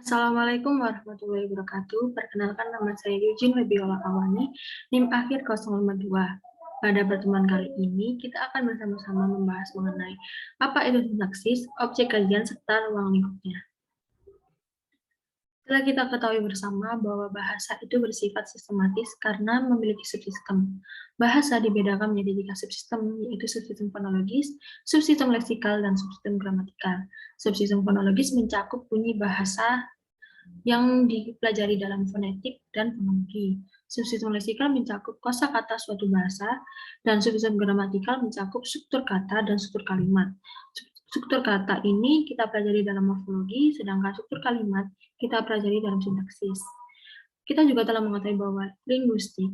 Assalamualaikum warahmatullahi wabarakatuh. Perkenalkan nama saya Eugene Webiola Awani, NIM akhir 052. Pada pertemuan kali ini, kita akan bersama-sama membahas mengenai apa itu sintaksis, objek kajian, serta ruang lingkupnya. Setelah kita ketahui bersama bahwa bahasa itu bersifat sistematis karena memiliki subsistem. Bahasa dibedakan menjadi 3 subsistem, yaitu subsistem fonologis, subsistem leksikal, dan subsistem gramatikal. Subsistem fonologis mencakup bunyi bahasa yang dipelajari dalam fonetik dan fonologi. Subsistem leksikal mencakup kosakata suatu bahasa, dan subsistem gramatikal mencakup struktur kata dan struktur kalimat. Struktur kata ini kita pelajari dalam morfologi, sedangkan struktur kalimat kita pelajari dalam sintaksis. Kita juga telah mengetahui bahwa linguistik,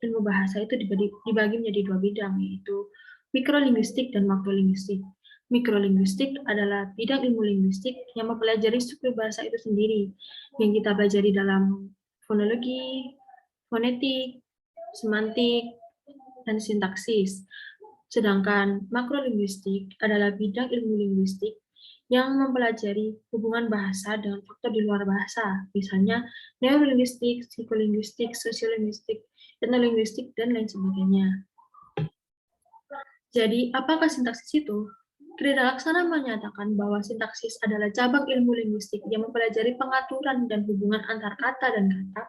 ilmu bahasa itu dibagi menjadi dua bidang, yaitu mikrolinguistik dan makrolinguistik. Mikrolinguistik adalah bidang ilmu linguistik yang mempelajari struktur bahasa itu sendiri, yang kita pelajari dalam fonologi, fonetik, semantik, dan sintaksis. Sedangkan makrolinguistik adalah bidang ilmu linguistik yang mempelajari hubungan bahasa dengan faktor di luar bahasa, misalnya neurolinguistik, psikolinguistik, sosiolinguistik, etnolinguistik, dan lain sebagainya. Jadi, apakah sintaksis itu? Krida Laksana menyatakan bahwa sintaksis adalah cabang ilmu linguistik yang mempelajari pengaturan dan hubungan antar kata dan kata,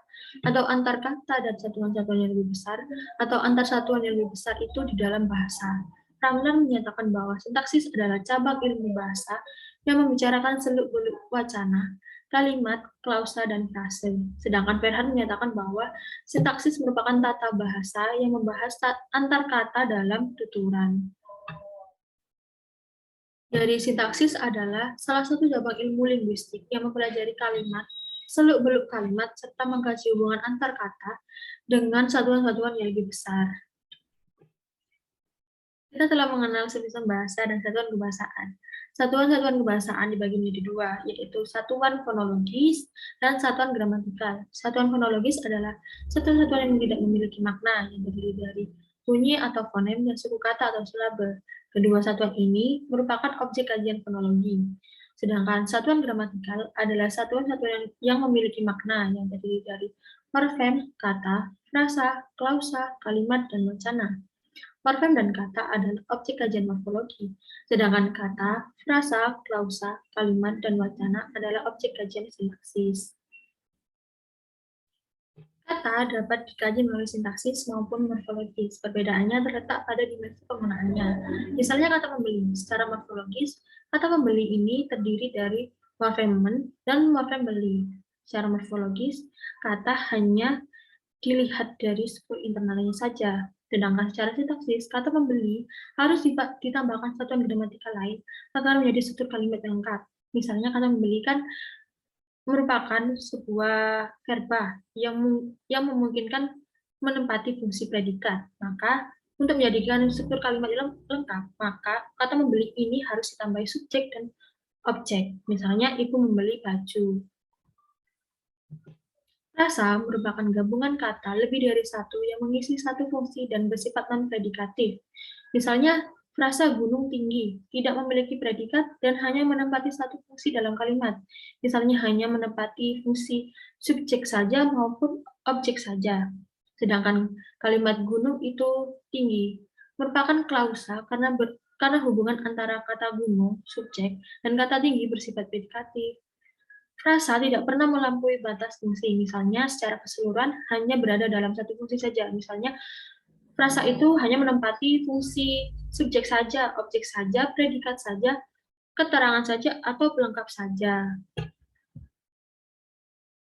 atau antar kata dan satuan-satuan yang lebih besar, atau antar satuan yang lebih besar itu di dalam bahasa. Ramlan menyatakan bahwa sintaksis adalah cabang ilmu bahasa yang membicarakan seluk-beluk wacana, kalimat, klausa, dan frase. Sedangkan Verhan menyatakan bahwa sintaksis merupakan tata bahasa yang membahas antar kata dalam tuturan. Dari sintaksis adalah salah satu cabang ilmu linguistik yang mempelajari kalimat, seluk-beluk kalimat, serta mengkaji hubungan antar kata dengan satuan-satuan yang lebih besar. Kita telah mengenal subsistem bahasa dan satuan kebahasaan. Satuan-satuan kebahasaan dibagi menjadi dua, yaitu satuan fonologis dan satuan gramatikal. Satuan fonologis adalah satuan-satuan yang tidak memiliki makna, yang terdiri dari bunyi atau fonem dan suku kata atau silabe. Kedua satuan ini merupakan objek kajian fonologi. Sedangkan satuan gramatikal adalah satuan-satuan yang memiliki makna, yang terdiri dari morfem, kata, frasa, klausa, kalimat, dan wacana. Morfem dan kata adalah objek kajian morfologi, sedangkan kata, frasa, klausa, kalimat, dan wacana adalah objek kajian sintaksis. Kata dapat dikaji melalui sintaksis maupun morfologis. Perbedaannya terletak pada dimensi penggunaannya. Misalnya kata membeli. Secara morfologis, kata membeli ini terdiri dari morfem men dan morfem beli. Secara morfologis, kata hanya dilihat dari struktur internalnya saja. Sedangkan secara sintaksis, kata membeli harus ditambahkan satuan gramatikal lain agar menjadi struktur kalimat yang lengkap. Misalnya kata membeli kan merupakan sebuah verba yang memungkinkan menempati fungsi predikat. Maka untuk menjadikan struktur kalimat lengkap, maka kata membeli ini harus ditambahi subjek dan objek. Misalnya ibu membeli baju. Frasa merupakan gabungan kata lebih dari satu yang mengisi satu fungsi dan bersifat non-predikatif. Misalnya, frasa gunung tinggi tidak memiliki predikat dan hanya menempati satu fungsi dalam kalimat. Misalnya hanya menempati fungsi subjek saja maupun objek saja. Sedangkan kalimat gunung itu tinggi merupakan klausa karena hubungan antara kata gunung, subjek, dan kata tinggi bersifat predikatif. Frasa tidak pernah melampaui batas fungsi, misalnya secara keseluruhan hanya berada dalam satu fungsi saja. Misalnya, frasa itu hanya menempati fungsi subjek saja, objek saja, predikat saja, keterangan saja, atau pelengkap saja.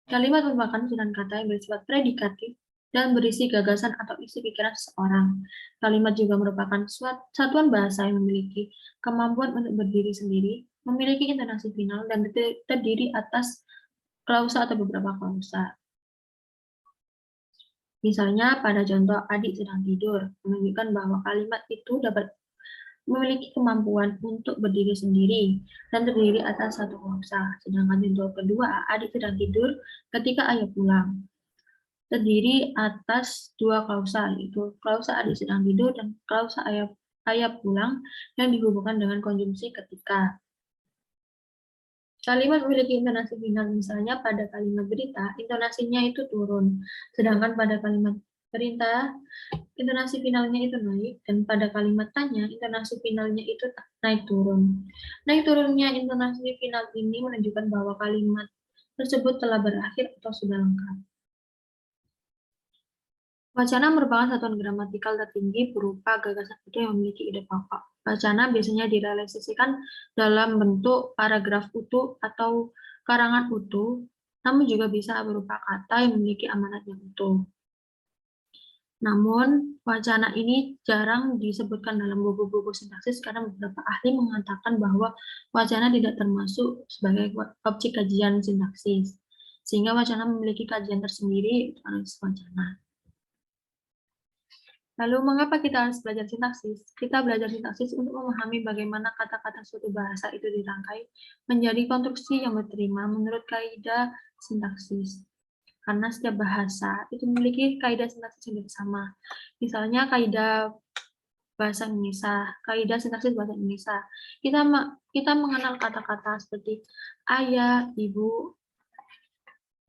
Kalimat merupakan susunan kata yang bersifat predikatif dan berisi gagasan atau isi pikiran seseorang. Kalimat juga merupakan satuan bahasa yang memiliki kemampuan untuk berdiri sendiri, memiliki intonasi final, dan terdiri atas klausa atau beberapa klausa. Misalnya pada contoh adik sedang tidur, menunjukkan bahwa kalimat itu dapat memiliki kemampuan untuk berdiri sendiri dan terdiri atas satu klausa. Sedangkan contoh kedua, adik sedang tidur ketika ayah pulang, terdiri atas dua klausa, yaitu klausa adik sedang tidur dan klausa ayah pulang yang dihubungkan dengan konjungsi ketika. Kalimat memiliki intonasi final, misalnya pada kalimat berita, intonasinya itu turun. Sedangkan pada kalimat perintah, intonasi finalnya itu naik, dan pada kalimat tanya, intonasi finalnya itu naik turun. Naik turunnya intonasi final ini menunjukkan bahwa kalimat tersebut telah berakhir atau sudah lengkap. Wacana merupakan satuan gramatikal tertinggi berupa gagasan utuh yang memiliki ide pokok. Wacana biasanya direalisasikan dalam bentuk paragraf utuh atau karangan utuh, namun juga bisa berupa kata yang memiliki amanat yang utuh. Namun, wacana ini jarang disebutkan dalam buku-buku sintaksis karena beberapa ahli mengatakan bahwa wacana tidak termasuk sebagai objek kajian sintaksis, sehingga wacana memiliki kajian tersendiri, analisis wacana. Lalu, mengapa kita harus belajar sintaksis? Kita belajar sintaksis untuk memahami bagaimana kata-kata suatu bahasa itu dirangkai menjadi konstruksi yang diterima menurut kaidah sintaksis. Karena setiap bahasa itu memiliki kaidah sintaksis yang sama. Misalnya kaidah bahasa Indonesia, kaidah sintaksis bahasa Indonesia. Kita mengenal kata-kata seperti ayah, ibu,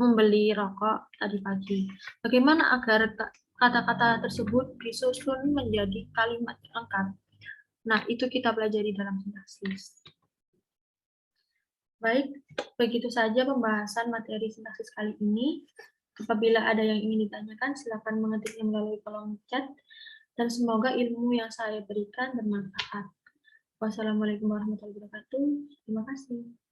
membeli rokok tadi pagi. Bagaimana agar kata-kata tersebut disusun menjadi kalimat yang lengkap? Nah, itu kita pelajari dalam sintaksis. Baik, begitu saja pembahasan materi sintaksis kali ini. Apabila ada yang ingin ditanyakan, silakan mengetiknya melalui kolom chat. Dan semoga ilmu yang saya berikan bermanfaat. Wassalamualaikum warahmatullahi wabarakatuh. Terima kasih.